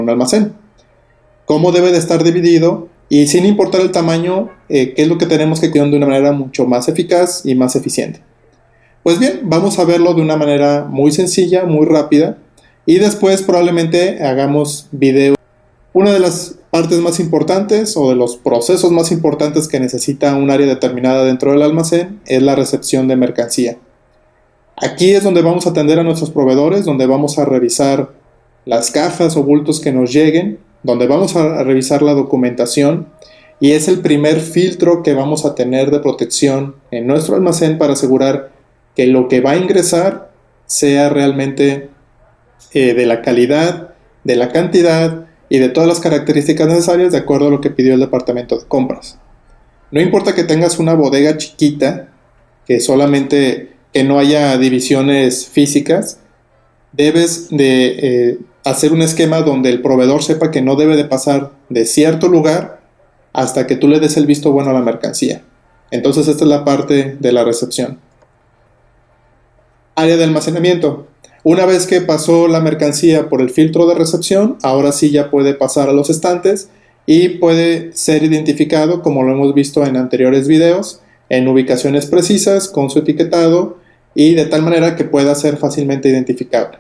un almacén. Cómo debe de estar dividido y sin importar el tamaño, qué es lo que tenemos que cuidar de una manera mucho más eficaz y más eficiente. Pues bien, vamos a verlo de una manera muy sencilla, muy rápida, y después probablemente hagamos video. Una de las partes más importantes o de los procesos más importantes que necesita un área determinada dentro del almacén es la recepción de mercancía. Aquí es donde vamos a atender a nuestros proveedores, donde vamos a revisar las cajas o bultos que nos lleguen, donde vamos a revisar la documentación, y es el primer filtro que vamos a tener de protección en nuestro almacén para asegurar que lo que va a ingresar sea realmente de la calidad, de la cantidad y de todas las características necesarias de acuerdo a lo que pidió el departamento de compras. No importa que tengas una bodega chiquita, que no haya divisiones físicas, debes de hacer un esquema donde el proveedor sepa que no debe de pasar de cierto lugar hasta que tú le des el visto bueno a la mercancía. Entonces esta es la parte de la recepción. Área de almacenamiento. Una vez que pasó la mercancía por el filtro de recepción, ahora sí ya puede pasar a los estantes y puede ser identificado, como lo hemos visto en anteriores videos, en ubicaciones precisas, con su etiquetado y de tal manera que pueda ser fácilmente identificable.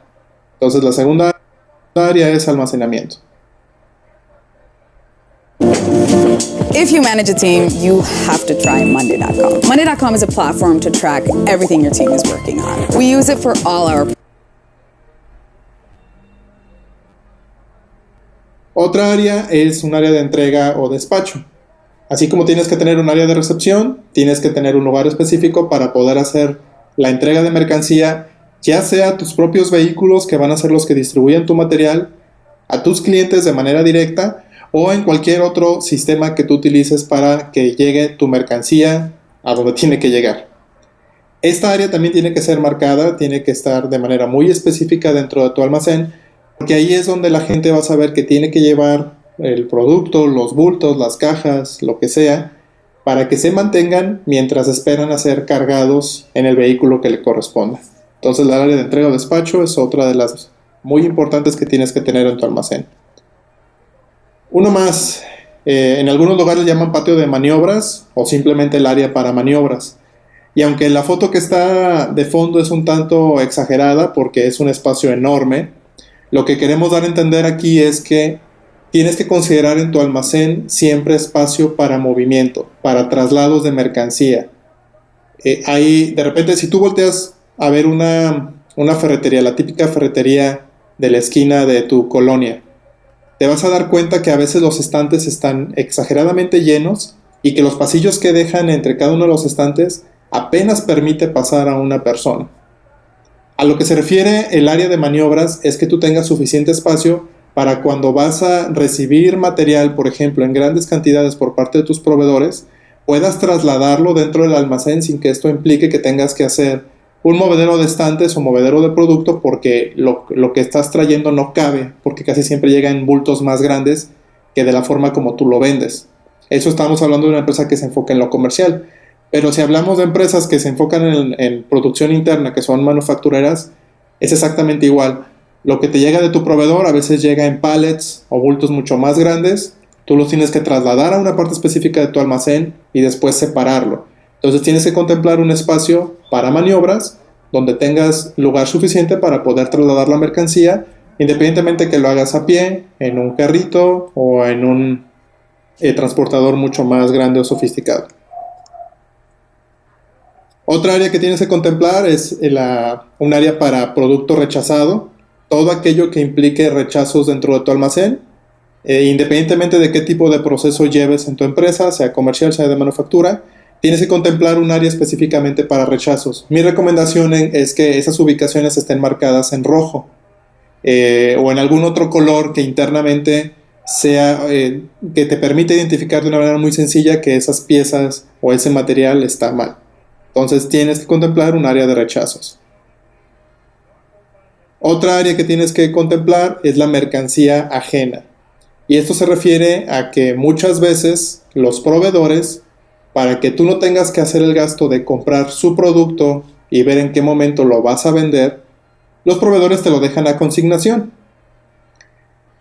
Entonces la segunda área es almacenamiento. If you manage a team, you have to try Monday.com. Monday.com is a platform to track everything your team is working on. We use it for all our... Otra área es un área de entrega o despacho. Así como tienes que tener un área de recepción, tienes que tener un lugar específico para poder hacer la entrega de mercancía, ya sea a tus propios vehículos que van a ser los que distribuyen tu material, a tus clientes de manera directa, o en cualquier otro sistema que tú utilices para que llegue tu mercancía a donde tiene que llegar. Esta área también tiene que ser marcada, tiene que estar de manera muy específica dentro de tu almacén, porque ahí es donde la gente va a saber que tiene que llevar el producto, los bultos, las cajas, lo que sea, para que se mantengan mientras esperan a ser cargados en el vehículo que le corresponda. Entonces la área de entrega o despacho es otra de las muy importantes que tienes que tener en tu almacén. Uno más, en algunos lugares llaman patio de maniobras o simplemente el área para maniobras. Y aunque la foto que está de fondo es un tanto exagerada porque es un espacio enorme, lo que queremos dar a entender aquí es que tienes que considerar en tu almacén siempre espacio para movimiento, para traslados de mercancía. Ahí, de repente, si tú volteas a ver una ferretería, la típica ferretería de la esquina de tu colonia, te vas a dar cuenta que a veces los estantes están exageradamente llenos y que los pasillos que dejan entre cada uno de los estantes apenas permite pasar a una persona. A lo que se refiere el área de maniobras es que tú tengas suficiente espacio para cuando vas a recibir material, por ejemplo, en grandes cantidades por parte de tus proveedores, puedas trasladarlo dentro del almacén sin que esto implique que tengas que hacer un movedero de estantes o movedero de producto porque lo que estás trayendo no cabe, porque casi siempre llega en bultos más grandes que de la forma como tú lo vendes. Eso estamos hablando de una empresa que se enfoca en lo comercial. Pero si hablamos de empresas que se enfocan en producción interna, que son manufactureras, es exactamente igual. Lo que te llega de tu proveedor a veces llega en pallets o bultos mucho más grandes. Tú los tienes que trasladar a una parte específica de tu almacén y después separarlo. Entonces tienes que contemplar un espacio para maniobras donde tengas lugar suficiente para poder trasladar la mercancía, independientemente que lo hagas a pie, en un carrito o en un transportador mucho más grande o sofisticado. Otra área que tienes que contemplar es un área para producto rechazado, todo aquello que implique rechazos dentro de tu almacén, independientemente de qué tipo de proceso lleves en tu empresa, sea comercial, sea de manufactura, tienes que contemplar un área específicamente para rechazos. Mi recomendación es que esas ubicaciones estén marcadas en rojo o en algún otro color que internamente sea que te permita identificar de una manera muy sencilla que esas piezas o ese material está mal. Entonces tienes que contemplar un área de rechazos. Otra área que tienes que contemplar es la mercancía ajena. Y esto se refiere a que muchas veces los proveedores, para que tú no tengas que hacer el gasto de comprar su producto y ver en qué momento lo vas a vender, los proveedores te lo dejan a consignación.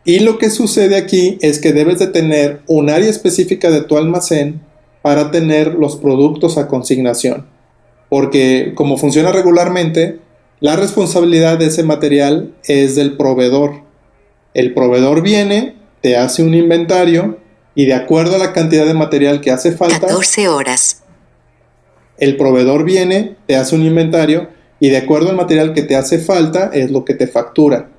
Y lo que sucede aquí es que debes de tener un área específica de tu almacén para tener los productos a consignación. Porque como funciona regularmente, la responsabilidad de ese material es del proveedor. El proveedor viene, te hace un inventario y de acuerdo a la cantidad de material que hace falta, 14 horas. El proveedor viene, te hace un inventario y de acuerdo al material que te hace falta es lo que te factura.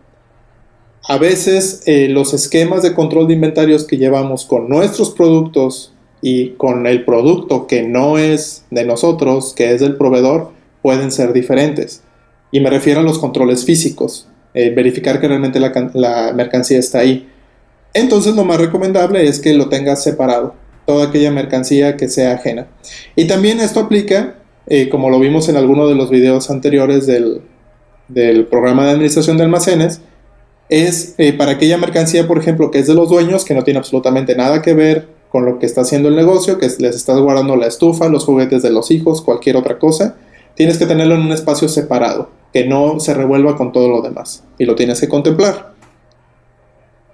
A veces los esquemas de control de inventarios que llevamos con nuestros productos y con el producto que no es de nosotros, que es del proveedor, pueden ser diferentes. Y me refiero a los controles físicos, verificar que realmente la mercancía está ahí. Entonces lo más recomendable es que lo tengas separado, toda aquella mercancía que sea ajena. Y también esto aplica, como lo vimos en alguno de los videos anteriores del programa de administración de almacenes, es para aquella mercancía, por ejemplo, que es de los dueños, que no tiene absolutamente nada que ver con lo que está haciendo el negocio, que les estás guardando la estufa, los juguetes de los hijos, cualquier otra cosa, tienes que tenerlo en un espacio separado, que no se revuelva con todo lo demás, y lo tienes que contemplar.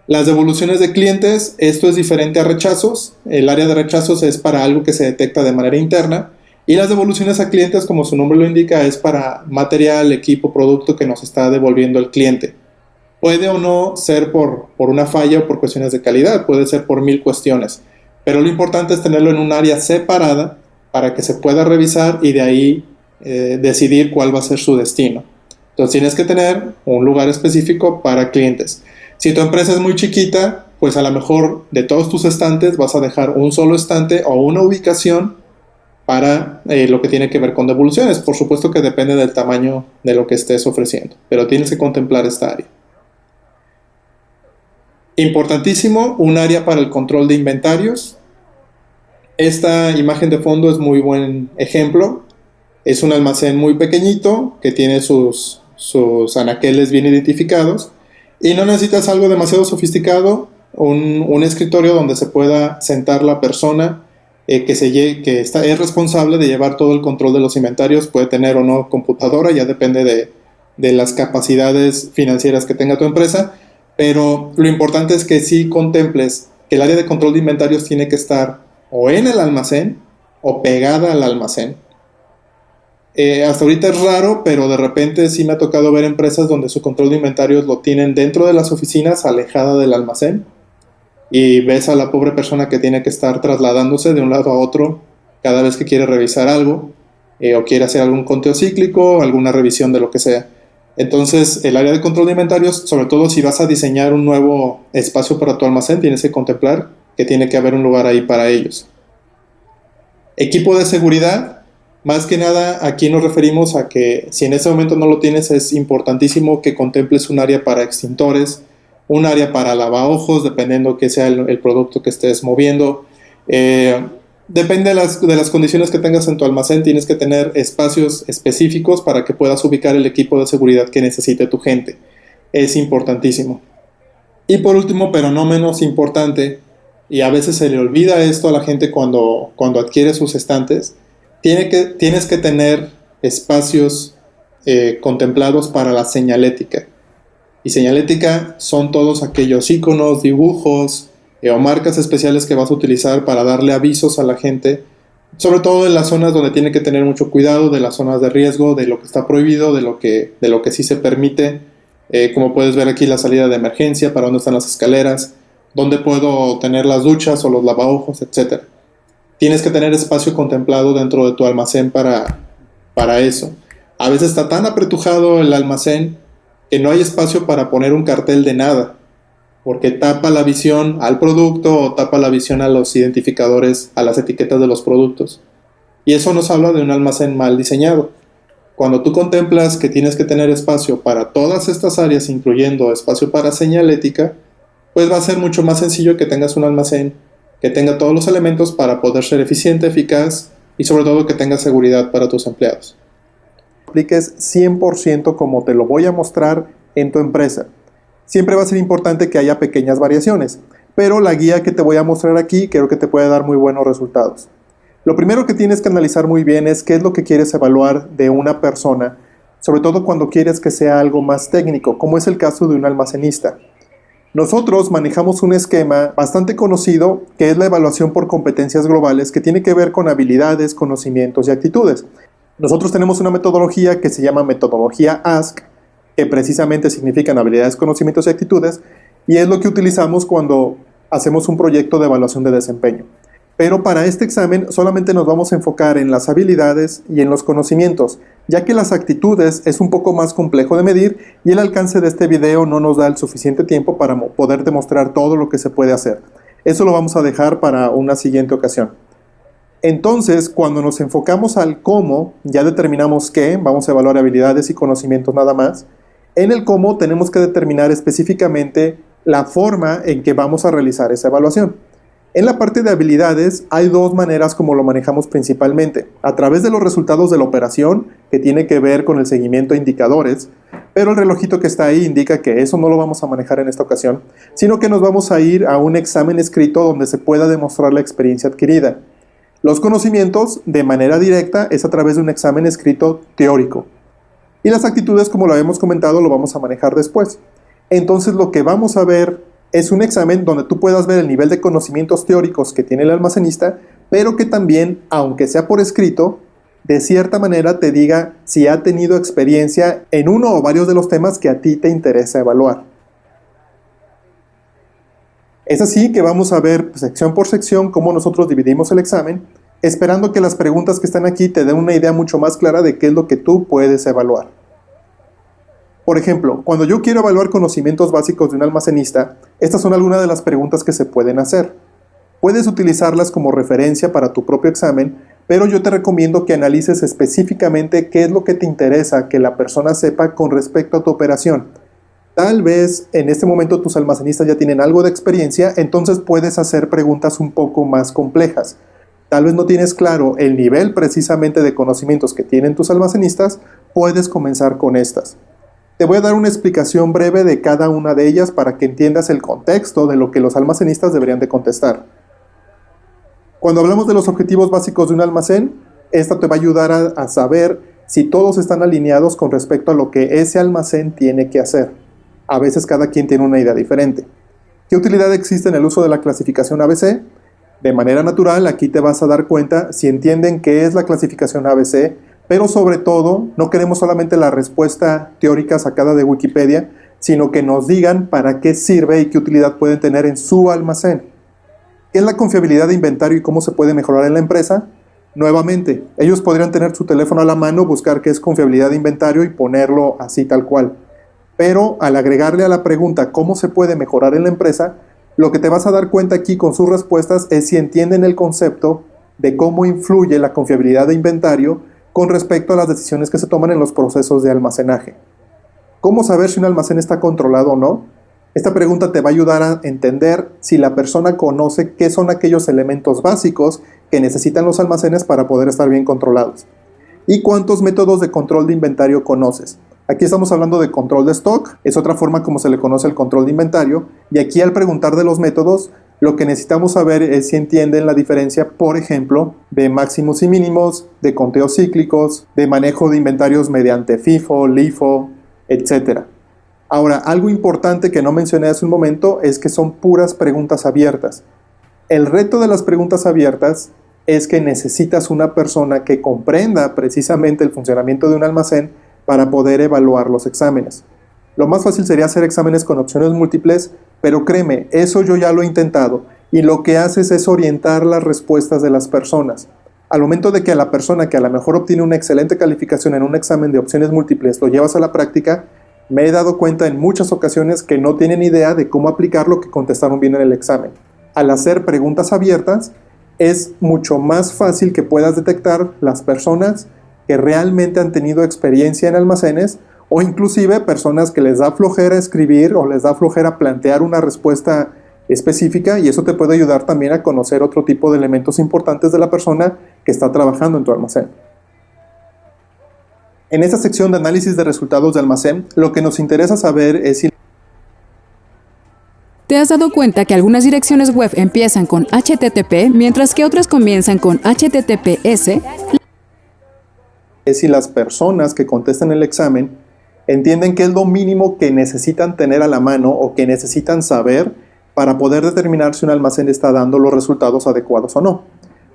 Las devoluciones de clientes, esto es diferente a rechazos. El área de rechazos es para algo que se detecta de manera interna, y las devoluciones a clientes, como su nombre lo indica, es para material, equipo, producto que nos está devolviendo el cliente. Puede o no ser por una falla o por cuestiones de calidad, puede ser por 1000 cuestiones, pero lo importante es tenerlo en un área separada para que se pueda revisar y de ahí decidir cuál va a ser su destino. Entonces tienes que tener un lugar específico para clientes. Si tu empresa es muy chiquita, pues a lo mejor de todos tus estantes vas a dejar un solo estante o una ubicación para lo que tiene que ver con devoluciones. Por supuesto que depende del tamaño de lo que estés ofreciendo, pero tienes que contemplar esta área. Importantísimo, un área para el control de inventarios. Esta imagen de fondo es muy buen ejemplo. Es un almacén muy pequeñito que tiene sus anaqueles bien identificados y no necesitas algo demasiado sofisticado, un escritorio donde se pueda sentar la persona que es responsable de llevar todo el control de los inventarios. Puede tener o no computadora, ya depende de las capacidades financieras que tenga tu empresa. Pero lo importante es que sí contemples que el área de control de inventarios tiene que estar o en el almacén o pegada al almacén. Hasta ahorita es raro, pero de repente sí me ha tocado ver empresas donde su control de inventarios lo tienen dentro de las oficinas, alejada del almacén, y ves a la pobre persona que tiene que estar trasladándose de un lado a otro cada vez que quiere revisar algo, o quiere hacer algún conteo cíclico, alguna revisión de lo que sea. Entonces, el área de control de inventarios, sobre todo si vas a diseñar un nuevo espacio para tu almacén, tienes que contemplar que tiene que haber un lugar ahí para ellos. Equipo de seguridad, más que nada aquí nos referimos a que si en ese momento no lo tienes, es importantísimo que contemples un área para extintores, un área para lavaojos, dependiendo que sea el producto que estés moviendo. Depende de las condiciones que tengas en tu almacén, tienes que tener espacios específicos para que puedas ubicar el equipo de seguridad que necesite tu gente. Es importantísimo. Y por último, pero no menos importante, y a veces se le olvida esto a la gente cuando adquiere sus estantes, tienes que tener espacios contemplados para la señalética. Y señalética son todos aquellos iconos, dibujos, o marcas especiales que vas a utilizar para darle avisos a la gente, sobre todo en las zonas donde tiene que tener mucho cuidado, de las zonas de riesgo, de lo que está prohibido, de lo que sí se permite, como puedes ver aquí la salida de emergencia, para dónde están las escaleras, dónde puedo tener las duchas o los lavaojos, etc. Tienes que tener espacio contemplado dentro de tu almacén para eso. A veces está tan apretujado el almacén que no hay espacio para poner un cartel de nada, porque tapa la visión al producto o tapa la visión a los identificadores, a las etiquetas de los productos. Y eso nos habla de un almacén mal diseñado. Cuando tú contemplas que tienes que tener espacio para todas estas áreas, incluyendo espacio para señalética, pues va a ser mucho más sencillo que tengas un almacén que tenga todos los elementos para poder ser eficiente, eficaz y sobre todo que tenga seguridad para tus empleados. Apliques 100% como te lo voy a mostrar en tu empresa. Siempre va a ser importante que haya pequeñas variaciones, pero la guía que te voy a mostrar aquí creo que te puede dar muy buenos resultados. Lo primero que tienes que analizar muy bien es qué es lo que quieres evaluar de una persona, sobre todo cuando quieres que sea algo más técnico, como es el caso de un almacenista. Nosotros manejamos un esquema bastante conocido que es la evaluación por competencias globales, que tiene que ver con habilidades, conocimientos y actitudes. Nosotros tenemos una metodología que se llama metodología ASK, que precisamente significan habilidades, conocimientos y actitudes, y es lo que utilizamos cuando hacemos un proyecto de evaluación de desempeño. Pero para este examen solamente nos vamos a enfocar en las habilidades y en los conocimientos, ya que las actitudes es un poco más complejo de medir y el alcance de este video no nos da el suficiente tiempo para poder demostrar todo lo que se puede hacer. Eso lo vamos a dejar para una siguiente ocasión. Entonces, cuando nos enfocamos al cómo, ya determinamos qué, vamos a evaluar habilidades y conocimientos nada más. En el cómo tenemos que determinar específicamente la forma en que vamos a realizar esa evaluación. En la parte de habilidades hay dos maneras como lo manejamos principalmente, a través de los resultados de la operación, que tiene que ver con el seguimiento a indicadores, pero el relojito que está ahí indica que eso no lo vamos a manejar en esta ocasión, sino que nos vamos a ir a un examen escrito donde se pueda demostrar la experiencia adquirida. Los conocimientos, de manera directa, es a través de un examen escrito teórico. Y las actitudes, como lo habíamos comentado, lo vamos a manejar después. Entonces lo que vamos a ver es un examen donde tú puedas ver el nivel de conocimientos teóricos que tiene el almacenista, pero que también, aunque sea por escrito, de cierta manera te diga si ha tenido experiencia en uno o varios de los temas que a ti te interesa evaluar. Es así que vamos a ver sección por sección cómo nosotros dividimos el examen, esperando que las preguntas que están aquí te den una idea mucho más clara de qué es lo que tú puedes evaluar. Por ejemplo, cuando yo quiero evaluar conocimientos básicos de un almacenista, estas son algunas de las preguntas que se pueden hacer. Puedes utilizarlas como referencia para tu propio examen, pero yo te recomiendo que analices específicamente qué es lo que te interesa que la persona sepa con respecto a tu operación. Tal vez en este momento tus almacenistas ya tienen algo de experiencia, entonces puedes hacer preguntas un poco más complejas. Tal vez no tienes claro el nivel precisamente de conocimientos que tienen tus almacenistas, puedes comenzar con estas. Te voy a dar una explicación breve de cada una de ellas para que entiendas el contexto de lo que los almacenistas deberían de contestar. Cuando hablamos de los objetivos básicos de un almacén, esta te va a ayudar a saber si todos están alineados con respecto a lo que ese almacén tiene que hacer. A veces cada quien tiene una idea diferente. ¿Qué utilidad existe en el uso de la clasificación ABC? De manera natural, aquí te vas a dar cuenta si entienden qué es la clasificación ABC, pero sobre todo, no queremos solamente la respuesta teórica sacada de Wikipedia, sino que nos digan para qué sirve y qué utilidad pueden tener en su almacén. ¿Qué es la confiabilidad de inventario y cómo se puede mejorar en la empresa? Nuevamente, ellos podrían tener su teléfono a la mano, buscar qué es confiabilidad de inventario y ponerlo así tal cual. Pero al agregarle a la pregunta ¿cómo se puede mejorar en la empresa?, lo que te vas a dar cuenta aquí con sus respuestas es si entienden el concepto de cómo influye la confiabilidad de inventario con respecto a las decisiones que se toman en los procesos de almacenaje. ¿Cómo saber si un almacén está controlado o no? Esta pregunta te va a ayudar a entender si la persona conoce qué son aquellos elementos básicos que necesitan los almacenes para poder estar bien controlados. ¿Y cuántos métodos de control de inventario conoces? Aquí estamos hablando de control de stock, es otra forma como se le conoce el control de inventario, y aquí al preguntar de los métodos, lo que necesitamos saber es si entienden la diferencia, por ejemplo, de máximos y mínimos, de conteos cíclicos, de manejo de inventarios mediante FIFO, LIFO, etc. Ahora, algo importante que no mencioné hace un momento es que son puras preguntas abiertas. El reto de las preguntas abiertas es que necesitas una persona que comprenda precisamente el funcionamiento de un almacén para poder evaluar los exámenes. Lo más fácil sería hacer exámenes con opciones múltiples, pero créeme, eso yo ya lo he intentado y lo que haces es orientar las respuestas de las personas. Al momento de que a la persona que a lo mejor obtiene una excelente calificación en un examen de opciones múltiples lo llevas a la práctica, me he dado cuenta en muchas ocasiones que no tienen idea de cómo aplicar lo que contestaron bien en el examen. Al hacer preguntas abiertas, es mucho más fácil que puedas detectar las personas que realmente han tenido experiencia en almacenes o inclusive personas que les da flojera escribir o les da flojera plantear una respuesta específica, y eso te puede ayudar también a conocer otro tipo de elementos importantes de la persona que está trabajando en tu almacén. En esta sección de análisis de resultados de almacén, lo que nos interesa saber es si ¿Te has dado cuenta que algunas direcciones web empiezan con HTTP, mientras que otras comienzan con HTTPS? las personas que contestan el examen Entienden qué es lo mínimo que necesitan tener a la mano o que necesitan saber para poder determinar si un almacén está dando los resultados adecuados o no.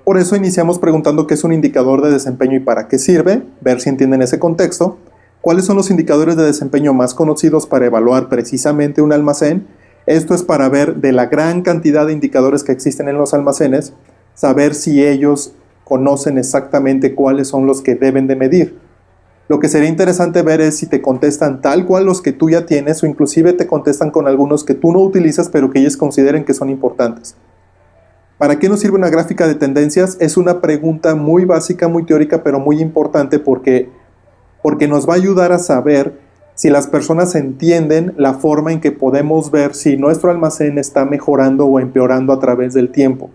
Por eso iniciamos preguntando qué es un indicador de desempeño y para qué sirve, ver si entienden ese contexto, cuáles son los indicadores de desempeño más conocidos para evaluar precisamente un almacén. Esto es para ver de la gran cantidad de indicadores que existen en los almacenes, saber si ellos conocen exactamente cuáles son los que deben de medir. Lo que sería interesante ver es si te contestan tal cual los que tú ya tienes o inclusive te contestan con algunos que tú no utilizas pero que ellos consideren que son importantes. ¿Para qué nos sirve una gráfica de tendencias? Es una pregunta muy básica, muy teórica, pero muy importante porque nos va a ayudar a saber si las personas entienden la forma en que podemos ver si nuestro almacén está mejorando o empeorando a través del tiempo.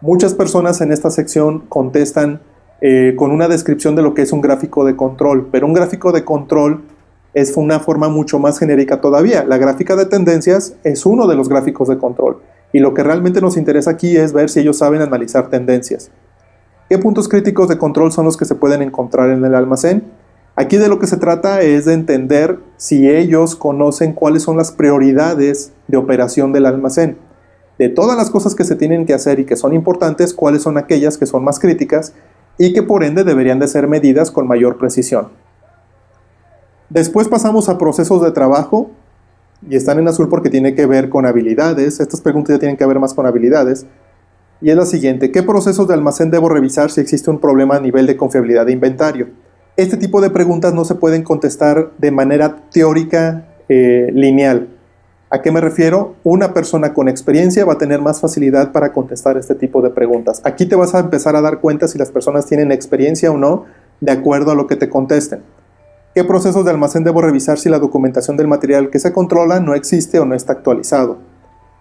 Muchas personas en esta sección contestan con una descripción de lo que es un gráfico de control, pero un gráfico de control es una forma mucho más genérica todavía. La gráfica de tendencias es uno de los gráficos de control y lo que realmente nos interesa aquí es ver si ellos saben analizar tendencias. ¿Qué puntos críticos de control son los que se pueden encontrar en el almacén? Aquí de lo que se trata es de entender si ellos conocen cuáles son las prioridades de operación del almacén. De todas las cosas que se tienen que hacer y que son importantes, cuáles son aquellas que son más críticas y que por ende deberían de ser medidas con mayor precisión. Después pasamos a procesos de trabajo y están en azul porque tiene que ver con habilidades. Estas preguntas ya tienen que ver más con habilidades. Y es la siguiente: ¿qué procesos de almacén debo revisar si existe un problema a nivel de confiabilidad de inventario? Este tipo de preguntas no se pueden contestar de manera teórica lineal. ¿A qué me refiero? Una persona con experiencia va a tener más facilidad para contestar este tipo de preguntas. Aquí te vas a empezar a dar cuenta si las personas tienen experiencia o no, de acuerdo a lo que te contesten. ¿Qué procesos de almacén debo revisar si la documentación del material que se controla no existe o no está actualizado?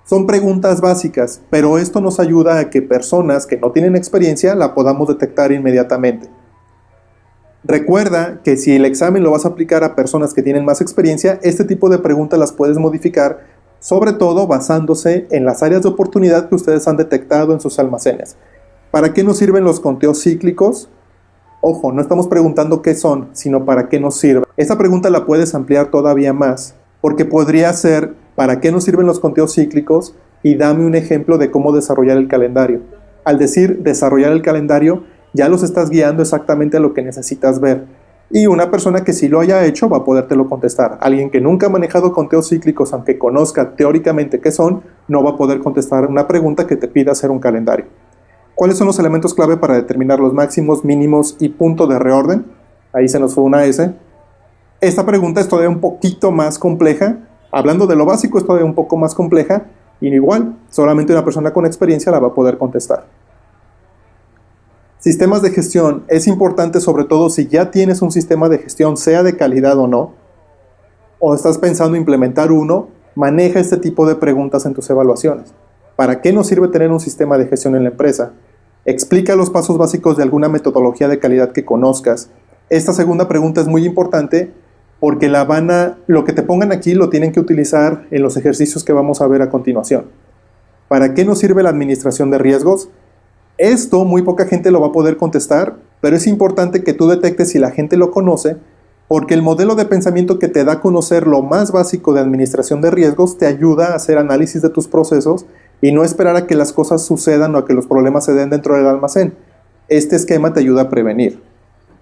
Son preguntas básicas, pero esto nos ayuda a que personas que no tienen experiencia la podamos detectar inmediatamente. Recuerda que si el examen lo vas a aplicar a personas que tienen más experiencia, este tipo de preguntas las puedes modificar, sobre todo basándose en las áreas de oportunidad que ustedes han detectado en sus almacenes. ¿Para qué nos sirven los conteos cíclicos? Ojo, no estamos preguntando qué son, sino para qué nos sirven. Esta pregunta la puedes ampliar todavía más, porque podría ser ¿para qué nos sirven los conteos cíclicos? Y dame un ejemplo de cómo desarrollar el calendario. Al decir desarrollar el calendario, ya los estás guiando exactamente a lo que necesitas ver. Y una persona que sí lo haya hecho va a podértelo contestar. Alguien que nunca ha manejado conteos cíclicos, aunque conozca teóricamente qué son, no va a poder contestar una pregunta que te pida hacer un calendario. ¿Cuáles son los elementos clave para determinar los máximos, mínimos y punto de reorden? Ahí se nos fue una S. Esta pregunta es todavía un poquito más compleja. Hablando de lo básico, es todavía un poco más compleja. Y igual, solamente una persona con experiencia la va a poder contestar. Sistemas de gestión. Es importante sobre todo si ya tienes un sistema de gestión, sea de calidad o no, o estás pensando implementar uno, maneja este tipo de preguntas en tus evaluaciones. ¿Para qué nos sirve tener un sistema de gestión en la empresa? Explica los pasos básicos de alguna metodología de calidad que conozcas. Esta segunda pregunta es muy importante porque lo que te pongan aquí lo tienen que utilizar en los ejercicios que vamos a ver a continuación. ¿Para qué nos sirve la administración de riesgos? Esto muy poca gente lo va a poder contestar, pero es importante que tú detectes si la gente lo conoce, porque el modelo de pensamiento que te da a conocer lo más básico de administración de riesgos te ayuda a hacer análisis de tus procesos y no esperar a que las cosas sucedan o a que los problemas se den dentro del almacén. Este esquema te ayuda a prevenir.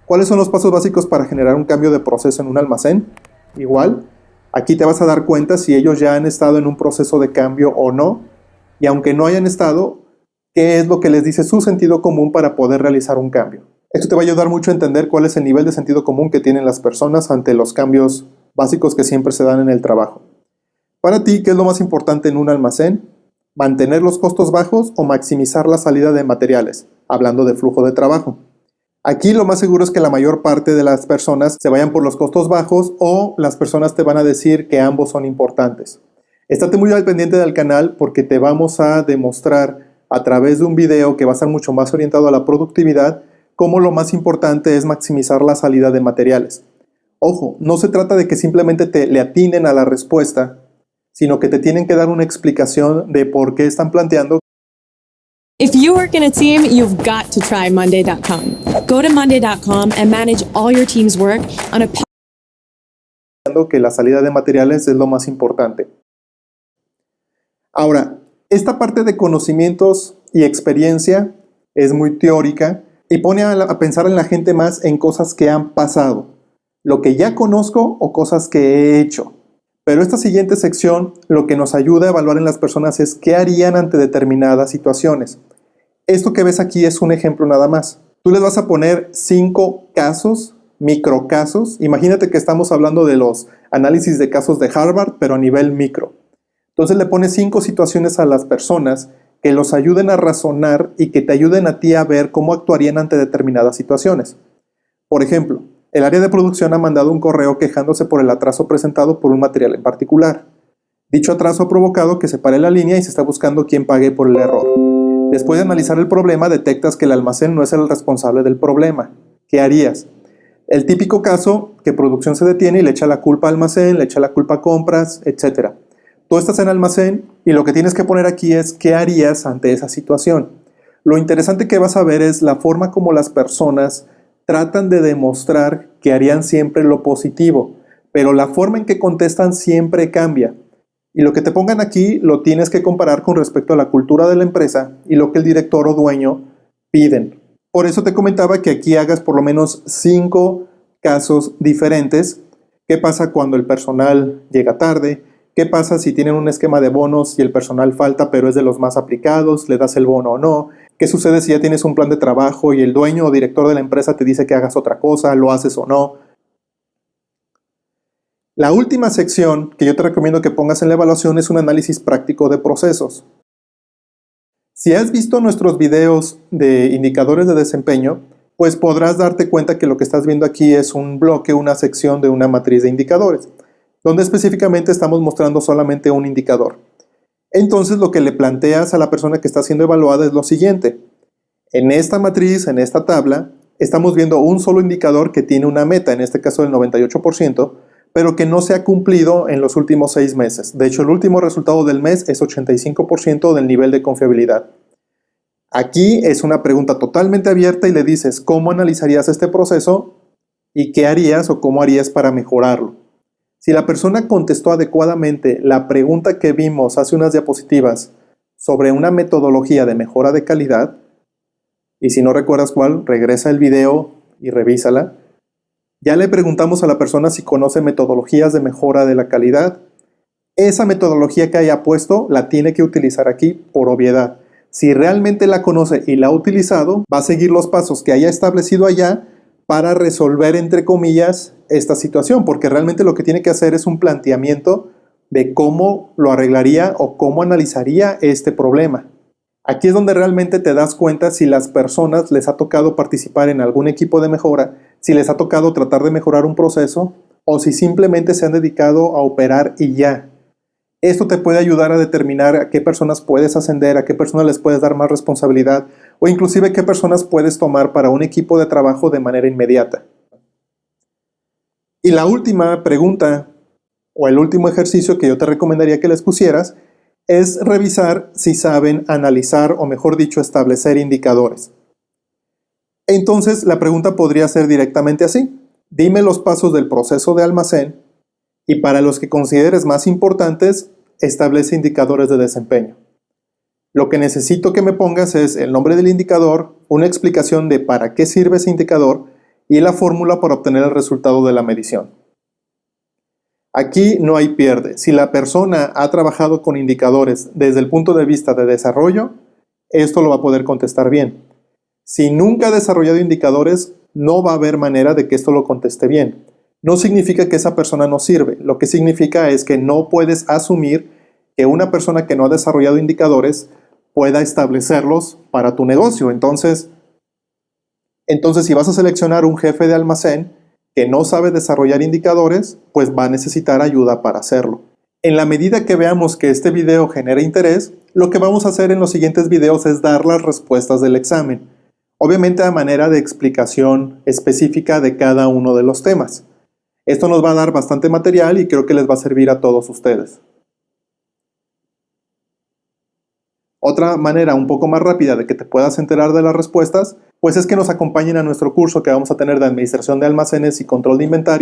¿Cuáles son los pasos básicos para generar un cambio de proceso en un almacén? Igual, aquí te vas a dar cuenta si ellos ya han estado en un proceso de cambio o no, y aunque no hayan estado, ¿qué es lo que les dice su sentido común para poder realizar un cambio? Esto te va a ayudar mucho a entender cuál es el nivel de sentido común que tienen las personas ante los cambios básicos que siempre se dan en el trabajo. Para ti, ¿qué es lo más importante en un almacén? ¿Mantener los costos bajos o maximizar la salida de materiales? Hablando de flujo de trabajo. Aquí lo más seguro es que la mayor parte de las personas se vayan por los costos bajos o las personas te van a decir que ambos son importantes. Estate muy al pendiente del canal porque te vamos a demostrar a través de un video que va a estar mucho más orientado a la productividad, cómo lo más importante es maximizar la salida de materiales. Ojo, no se trata de que simplemente le atinen a la respuesta, sino que te tienen que dar una explicación de por qué están planteando. If you work in a team, you've got to try Monday.com. Go to Monday.com and manage all your team's work on a considerando que la salida de materiales es lo más importante. Ahora, esta parte de conocimientos y experiencia es muy teórica y pone a pensar en la gente más en cosas que han pasado, lo que ya conozco o cosas que he hecho. Pero esta siguiente sección lo que nos ayuda a evaluar en las personas es qué harían ante determinadas situaciones. Esto que ves aquí es un ejemplo nada más. Tú les vas a poner 5 casos, microcasos. Imagínate que estamos hablando de los análisis de casos de Harvard, pero a nivel micro. Entonces le pones 5 situaciones a las personas que los ayuden a razonar y que te ayuden a ti a ver cómo actuarían ante determinadas situaciones. Por ejemplo, el área de producción ha mandado un correo quejándose por el atraso presentado por un material en particular. Dicho atraso ha provocado que se pare la línea y se está buscando quién pague por el error. Después de analizar el problema, detectas que el almacén no es el responsable del problema. ¿Qué harías? El típico caso que producción se detiene y le echa la culpa al almacén, le echa la culpa a compras, etc. Tú estás en almacén y lo que tienes que poner aquí es ¿qué harías ante esa situación? Lo interesante que vas a ver es la forma como las personas tratan de demostrar que harían siempre lo positivo, pero la forma en que contestan siempre cambia. Y lo que te pongan aquí lo tienes que comparar con respecto a la cultura de la empresa y lo que el director o dueño piden. Por eso te comentaba que aquí hagas por lo menos 5 casos diferentes. ¿Qué pasa cuando el personal llega tarde? ¿Qué pasa si tienen un esquema de bonos y el personal falta pero es de los más aplicados? ¿Le das el bono o no? ¿Qué sucede si ya tienes un plan de trabajo y el dueño o director de la empresa te dice que hagas otra cosa? ¿Lo haces o no? La última sección que yo te recomiendo que pongas en la evaluación es un análisis práctico de procesos. Si has visto nuestros videos de indicadores de desempeño, pues podrás darte cuenta que lo que estás viendo aquí es un bloque, una sección de una matriz de indicadores, donde específicamente estamos mostrando solamente un indicador. Entonces lo que le planteas a la persona que está siendo evaluada es lo siguiente. En esta matriz, en esta tabla, estamos viendo un solo indicador que tiene una meta, en este caso del 98%, pero que no se ha cumplido en los últimos 6 meses. De hecho, el último resultado del mes es 85% del nivel de confiabilidad. Aquí es una pregunta totalmente abierta y le dices cómo analizarías este proceso y qué harías o cómo harías para mejorarlo. Si la persona contestó adecuadamente la pregunta que vimos hace unas diapositivas sobre una metodología de mejora de calidad, y si no recuerdas cuál, regresa el video y revísala. Ya le preguntamos a la persona si conoce metodologías de mejora de la calidad. Esa metodología que haya puesto la tiene que utilizar aquí por obviedad. Si realmente la conoce y la ha utilizado, va a seguir los pasos que haya establecido allá para resolver, entre comillas, esta situación, porque realmente lo que tiene que hacer es un planteamiento de cómo lo arreglaría o cómo analizaría este problema. Aquí es donde realmente te das cuenta si las personas les ha tocado participar en algún equipo de mejora, si les ha tocado tratar de mejorar un proceso o si simplemente se han dedicado a operar y ya. Esto te puede ayudar a determinar a qué personas puedes ascender, a qué personas les puedes dar más responsabilidad o inclusive qué personas puedes tomar para un equipo de trabajo de manera inmediata. Y la última pregunta o el último ejercicio que yo te recomendaría que les pusieras es revisar si saben analizar o mejor dicho establecer indicadores. Entonces la pregunta podría ser directamente así. Dime los pasos del proceso de almacén y para los que consideres más importantes, establece indicadores de desempeño. Lo que necesito que me pongas es el nombre del indicador, una explicación de para qué sirve ese indicador y la fórmula para obtener el resultado de la medición. Aquí no hay pierde. Si la persona ha trabajado con indicadores desde el punto de vista de desarrollo, esto lo va a poder contestar bien. Si nunca ha desarrollado indicadores, no va a haber manera de que esto lo conteste bien. No significa que esa persona no sirve. Lo que significa es que no puedes asumir que una persona que no ha desarrollado indicadores pueda establecerlos para tu negocio. Entonces, si vas a seleccionar un jefe de almacén que no sabe desarrollar indicadores, pues va a necesitar ayuda para hacerlo. En la medida que veamos que este video genera interés, lo que vamos a hacer en los siguientes videos es dar las respuestas del examen. Obviamente a manera de explicación específica de cada uno de los temas. Esto nos va a dar bastante material y creo que les va a servir a todos ustedes. Otra manera un poco más rápida de que te puedas enterar de las respuestas, pues es que nos acompañen a nuestro curso que vamos a tener de Administración de Almacenes y Control de Inventario.